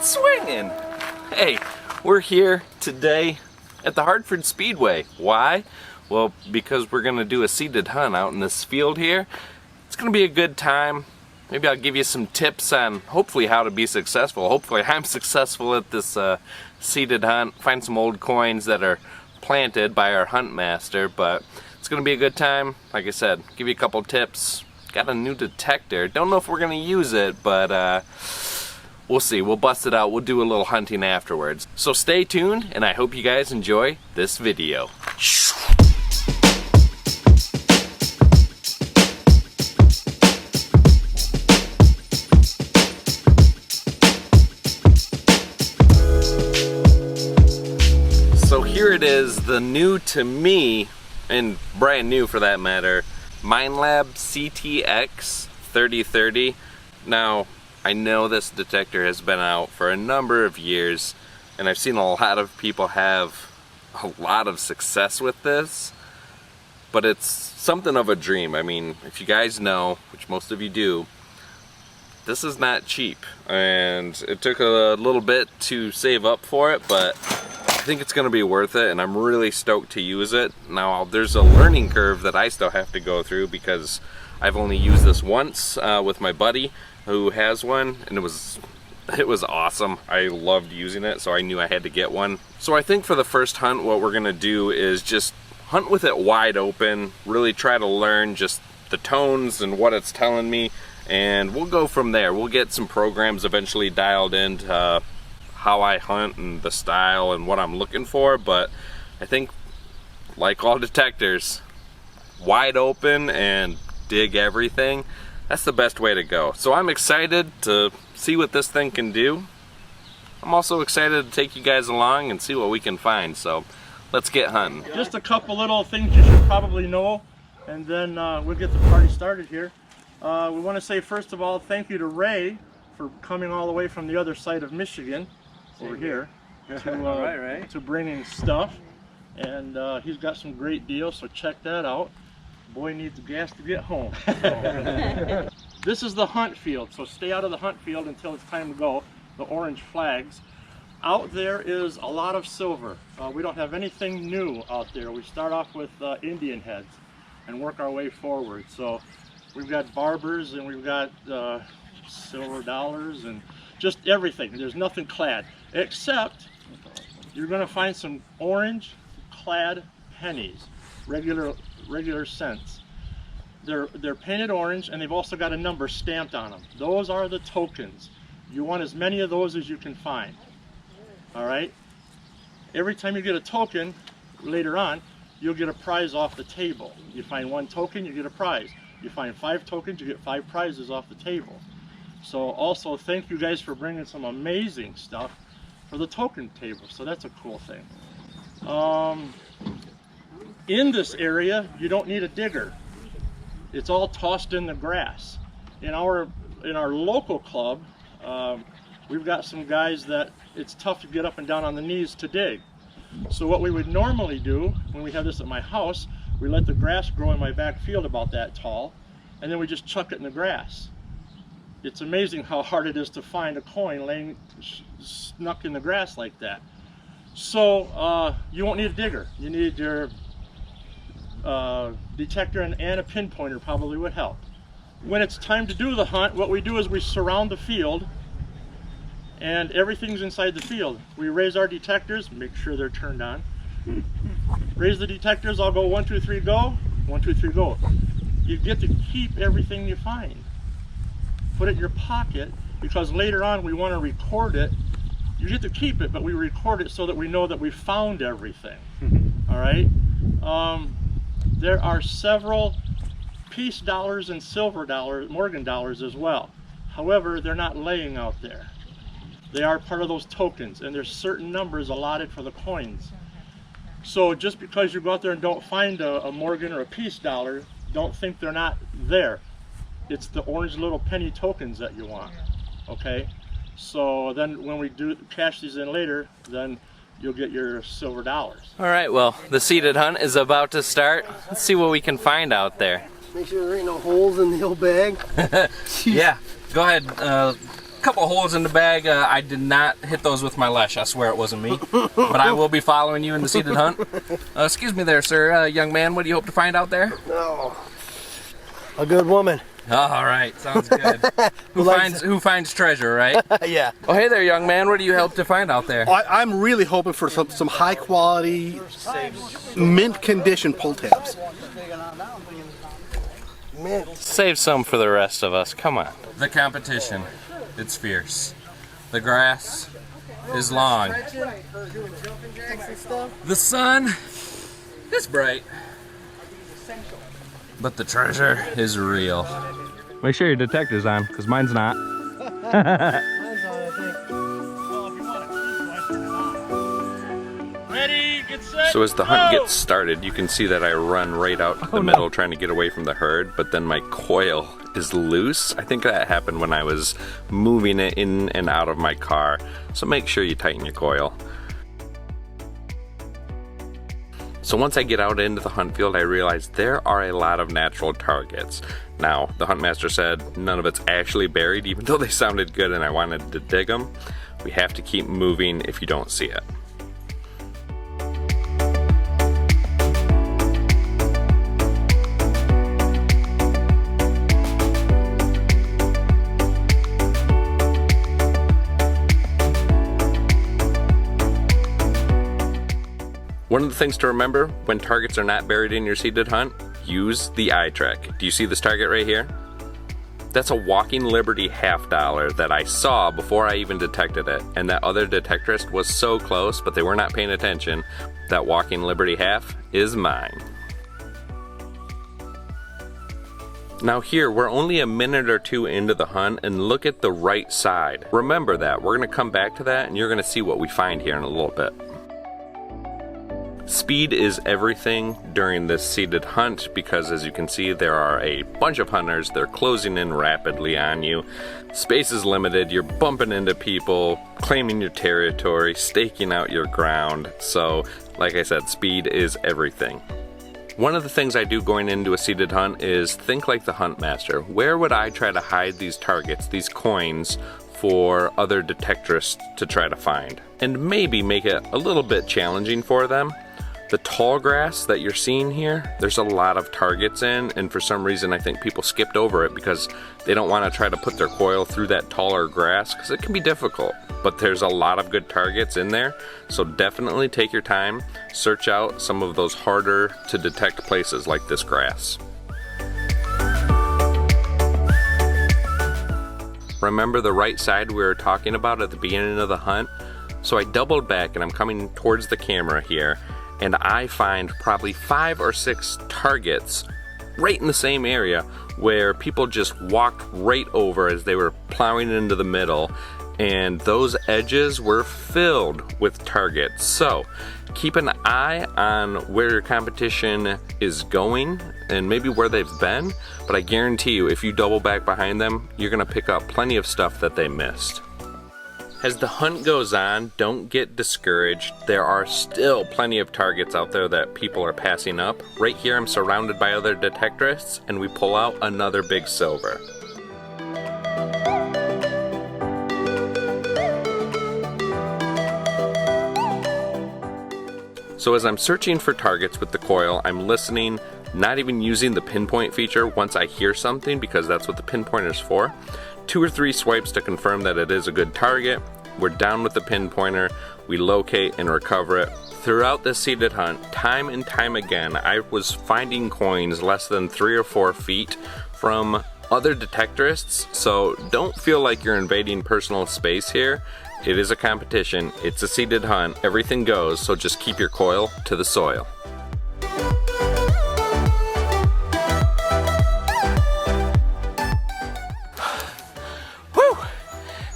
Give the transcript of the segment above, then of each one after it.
swinging. Hey, we're here today at the Hartford Speedway. Why? Well, because we're gonna do a seated hunt out in this field here. It's gonna be a good time. Maybe I'll give you some tips on hopefully how to be successful. Hopefully I'm successful at this seated hunt. Find some old coins that are planted by our hunt master, but it's gonna be a good time. Like I said, give you a couple tips. Got a new detector. Don't know if we're gonna use it, but we'll see. We'll bust it out. We'll do a little hunting afterwards. So stay tuned, and I hope you guys enjoy this video. So here it is, the new to me, and brand new for that matter, Minelab CTX3030. Now, I know this detector has been out for a number of years, and I've seen a lot of people have a lot of success with this, but it's something of a dream. I mean, if you guys know, which most of you do, this is not cheap, and it took a little bit to save up for it, but I think it's going to be worth it, and I'm really stoked to use it. Now, there's a learning curve that I still have to go through because I've only used this once with my buddy who has one, and it was awesome. I loved using it, so I knew I had to get one. So I think for the first hunt, what we're going to do is just hunt with it wide open, really try to learn just the tones and what it's telling me, and we'll go from there. We'll get some programs eventually dialed into how I hunt and the style and what I'm looking for, but I think, like all detectors, wide open and dig everything. That's the best way to go. So I'm excited to see what this thing can do. I'm also excited to take you guys along and see what we can find, so let's get hunting. Just a couple little things you should probably know, and then we'll get the party started here. We want to say, first of all, thank you to Ray for coming all the way from the other side of Michigan over here to bringing stuff, and he's got some great deals, so check that out. Boy needs gas to get home. This is the hunt field, so stay out of the hunt field until it's time to go. The orange flags. Out there is a lot of silver. We don't have anything new out there. We start off with Indian heads and work our way forward. So we've got barbers and we've got silver dollars and just everything. There's nothing clad, except you're going to find some orange clad pennies, regular cents. They're painted orange, and they've also got a number stamped on them. Those are the tokens. You want as many of those as you can find. All right? Every time you get a token, later on, you'll get a prize off the table. You find one token, you get a prize. You find 5 tokens, you get 5 prizes off the table. So also thank you guys for bringing some amazing stuff for the token table. So that's a cool thing. In this area, you don't need a digger. It's all tossed in the grass. In our local club, we've got some guys that it's tough to get up and down on the knees to dig. So what we would normally do when we have this at my house, we let the grass grow in my back field about that tall, and then we just chuck it in the grass. It's amazing how hard it is to find a coin laying snuck in the grass like that. So you won't need a digger. You need your detector and a pinpointer probably would help. When it's time to do the hunt, what we do is we surround the field, and everything's inside the field. We raise our detectors, make sure they're turned on. Raise the detectors, I'll go 1, 2, 3, go. 1, 2, 3, go. You get to keep everything you find. Put it in your pocket, because later on we want to record it. You get to keep it, but we record it so that we know that we found everything. All right? There are several piece dollars and silver dollars, Morgan dollars as well. However, they're not laying out there. They are part of those tokens, and there's certain numbers allotted for the coins. So just because you go out there and don't find a Morgan or a piece dollar, don't think they're not there. It's the orange little penny tokens that you want, okay? So then when we do cash these in later, then you'll get your silver dollars. All right, well, the seated hunt is about to start. Let's see what we can find out there. Make sure there ain't no holes in the old bag. Yeah, go ahead. couple holes in the bag. I did not hit those with my lash. I swear it wasn't me. But I will be following you in the seated hunt. Excuse me there, sir. Young man, what do you hope to find out there? Oh, a good woman. Oh, all right, sounds good. Who finds treasure, right? Yeah. Oh, hey there, young man. What do you hope to find out there? I'm really hoping for some high quality, mint condition pull tabs. Mint. Save some for the rest of us. Come on. The competition, it's fierce. The grass is long. The sun is bright. But the treasure is real. Make sure your detector's on, because mine's not. Ready, get set, So as the hunt go! gets started, you can see that I run right out to the middle trying to get away from the herd, but then my coil is loose. I think that happened when I was moving it in and out of my car. So make sure you tighten your coil. So once I get out into the hunt field, I realized there are a lot of natural targets. Now, the huntmaster said none of it's actually buried, even though they sounded good and I wanted to dig them. We have to keep moving if you don't see it. One of the things to remember when targets are not buried in your seated hunt, use the eye track. Do you see this target right here? That's a Walking Liberty $50 that I saw before I even detected it, and that other detectorist was so close, but they were not paying attention. That Walking Liberty half is mine. Now here, we're only a minute or two into the hunt, and look at the right side. Remember that. We're gonna come back to that, and you're gonna see what we find here in a little bit. Speed is everything during this seated hunt because, as you can see, there are a bunch of hunters. They're closing in rapidly on you. Space is limited. You're bumping into people, claiming your territory, staking out your ground. So, like I said, speed is everything. One of the things I do going into a seated hunt is think like the hunt master. Where would I try to hide these targets, these coins, for other detectorists to try to find? And maybe make it a little bit challenging for them. The tall grass that you're seeing here, there's a lot of targets in, and for some reason I think people skipped over it because they don't want to try to put their coil through that taller grass because it can be difficult. But there's a lot of good targets in there, so definitely take your time, search out some of those harder to detect places like this grass. Remember the right side we were talking about at the beginning of the hunt? So I doubled back and I'm coming towards the camera here, and I find probably 5 or 6 targets right in the same area where people just walked right over as they were plowing into the middle, and those edges were filled with targets. So keep an eye on where your competition is going and maybe where they've been, but I guarantee you if you double back behind them, you're gonna pick up plenty of stuff that they missed. As the hunt goes on, don't get discouraged. There are still plenty of targets out there that people are passing up. Right here I'm surrounded by other detectorists, and we pull out another big silver. So as I'm searching for targets with the coil, I'm listening, not even using the pinpoint feature once I hear something, because that's what the pinpointer's for. 2 or 3 swipes to confirm that it is a good target. We're down with the pinpointer, we locate and recover it. Throughout this seated hunt, time and time again, I was finding coins less than 3 or 4 feet from other detectorists, so don't feel like you're invading personal space here. It is a competition, it's a seated hunt, everything goes, so just keep your coil to the soil. Whew!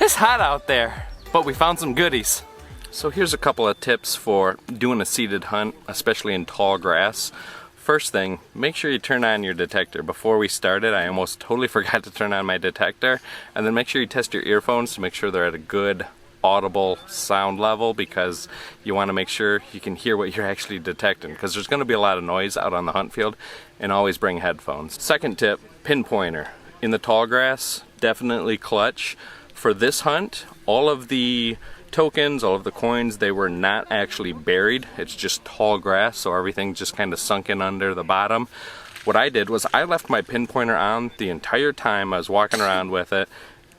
It's hot out there, but we found some goodies. So here's a couple of tips for doing a seated hunt, especially in tall grass. First thing, make sure you turn on your detector. Before we started, I almost totally forgot to turn on my detector. And then make sure you test your earphones to make sure they're at a good audible sound level, because you want to make sure you can hear what you're actually detecting, because there's going to be a lot of noise out on the hunt field, and always bring headphones. Second tip, pinpointer. In the tall grass, definitely clutch. for this hunt, all of the tokens, all of the coins, they were not actually buried. It's just tall grass, so everything just kind of sunk in under the bottom. What I did was I left my pinpointer on the entire time I was walking around with it.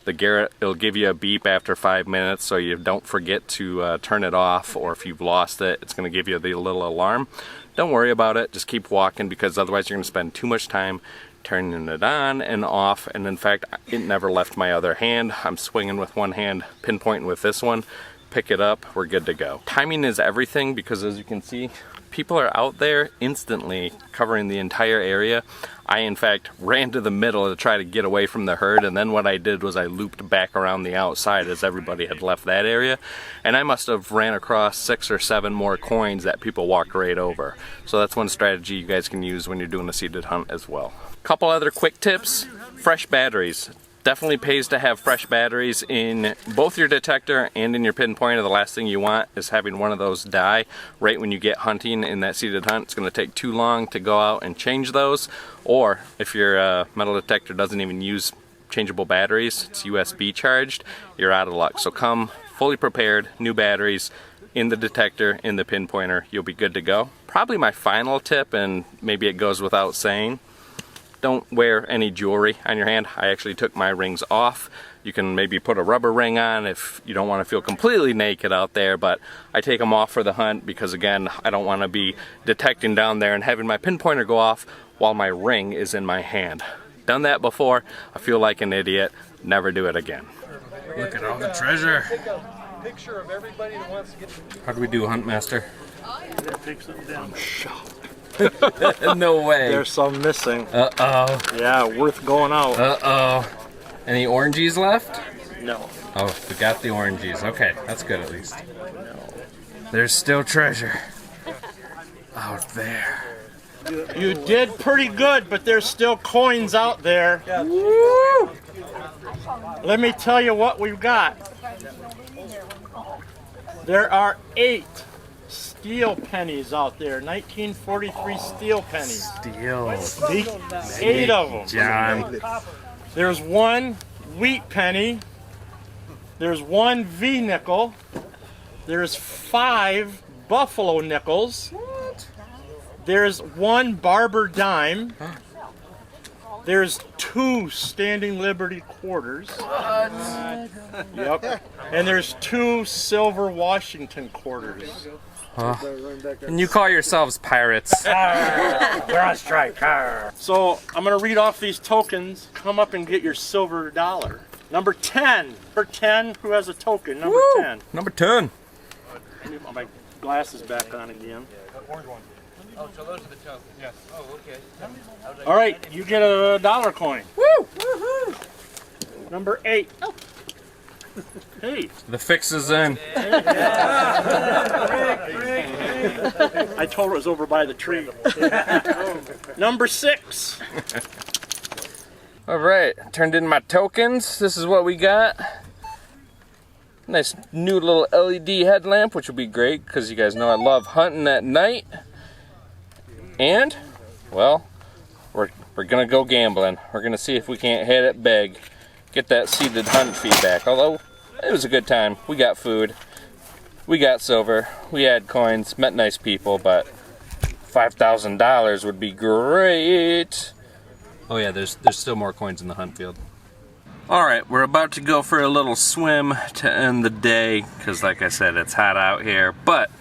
The Garrett, it'll give you a beep after 5 minutes, so you don't forget to turn it off, or if you've lost it, it's going to give you the little alarm. Don't worry about it, just keep walking, because otherwise you're going to spend too much time turning it on and off. And in fact, it never left my other hand. I'm swinging with one hand, pinpointing with this one. Pick it up, we're good to go. Timing is everything, because as you can see, people are out there instantly covering the entire area. I in fact ran to the middle to try to get away from the herd, and then what I did was I looped back around the outside as everybody had left that area, and I must have ran across 6 or 7 more coins that people walked right over. So that's one strategy you guys can use when you're doing a seated hunt as well. Couple other quick tips: fresh batteries. Definitely pays to have fresh batteries in both your detector and in your pinpointer. The last thing you want is having one of those die right when you get hunting in that seated hunt. It's going to take too long to go out and change those. Or if your metal detector doesn't even use changeable batteries, it's USB charged, you're out of luck. So come fully prepared, new batteries in the detector, in the pinpointer, you'll be good to go. Probably my final tip, and maybe it goes without saying, don't wear any jewelry on your hand. I actually took my rings off. You can maybe put a rubber ring on if you don't want to feel completely naked out there, but I take them off for the hunt because, again, I don't want to be detecting down there and having my pinpointer go off while my ring is in my hand. Done that before. I feel like an idiot. Never do it again. Look at all the treasure. How do we do, Huntmaster? I'm shocked. No way. There's some missing. Uh-oh. Yeah, worth going out. Uh-oh. Any oranges left? No. Oh, we got the oranges. Okay, that's good at least. There's still treasure out there. You did pretty good, but there's still coins out there. Woo! Let me tell you what we've got. There are 8 steel pennies out there, 1943 steel pennies. Steel. 8 of them. John. There's 1 wheat penny. There's 1 V nickel. There's 5 buffalo nickels. There's 1 barber dime. There's 2 standing Liberty quarters. Yep. And there's 2 silver Washington quarters. And you call yourselves pirates. We're on strike. So I'm going to read off these tokens. Come up and get your silver dollar. Number 10. Number 10, who has a token? Number 10. Number 10. I need my glasses back on again. Orange one. Oh, so those are the tokens? Yes. Oh, okay. All right, you get a dollar coin. Woo! Woohoo! Number 8. Oh. Hey. The fix is in. I told her it was over by the tree. Number 6. All right, turned in my tokens. This is what we got. Nice new little LED headlamp, which will be great because you guys know I love hunting at night. And, well, we're gonna go gambling. We're gonna see if we can't hit it big. Get that seated hunt feedback. Although, it was a good time. We got food. We got silver. We had coins. Met nice people, but $5,000 would be great. Oh yeah, there's still more coins in the hunt field. Alright, we're about to go for a little swim to end the day, because like I said, it's hot out here. But,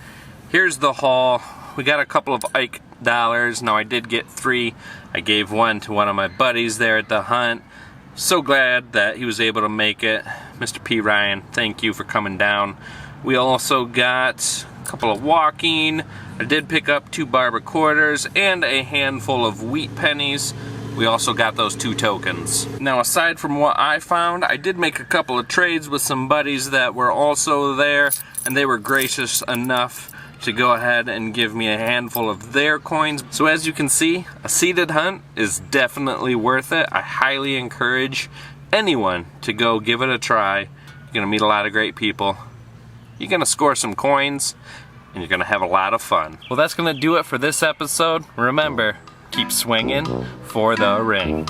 here's the haul. We got a couple of Ike dollars. Now I did get 3. I gave 1 to one of my buddies there at the hunt. So glad that he was able to make it. Mr. P. Ryan, thank you for coming down. We also got a couple of walking. I did pick up 2 barber quarters and a handful of wheat pennies. We also got those 2 tokens. Now aside from what I found, I did make a couple of trades with some buddies that were also there, and they were gracious enough to go ahead and give me a handful of their coins. So as you can see, a seated hunt is definitely worth it. I highly encourage anyone to go give it a try. You're gonna meet a lot of great people. You're gonna score some coins, and you're gonna have a lot of fun. Well, that's gonna do it for this episode. Remember, keep swinging for the ring.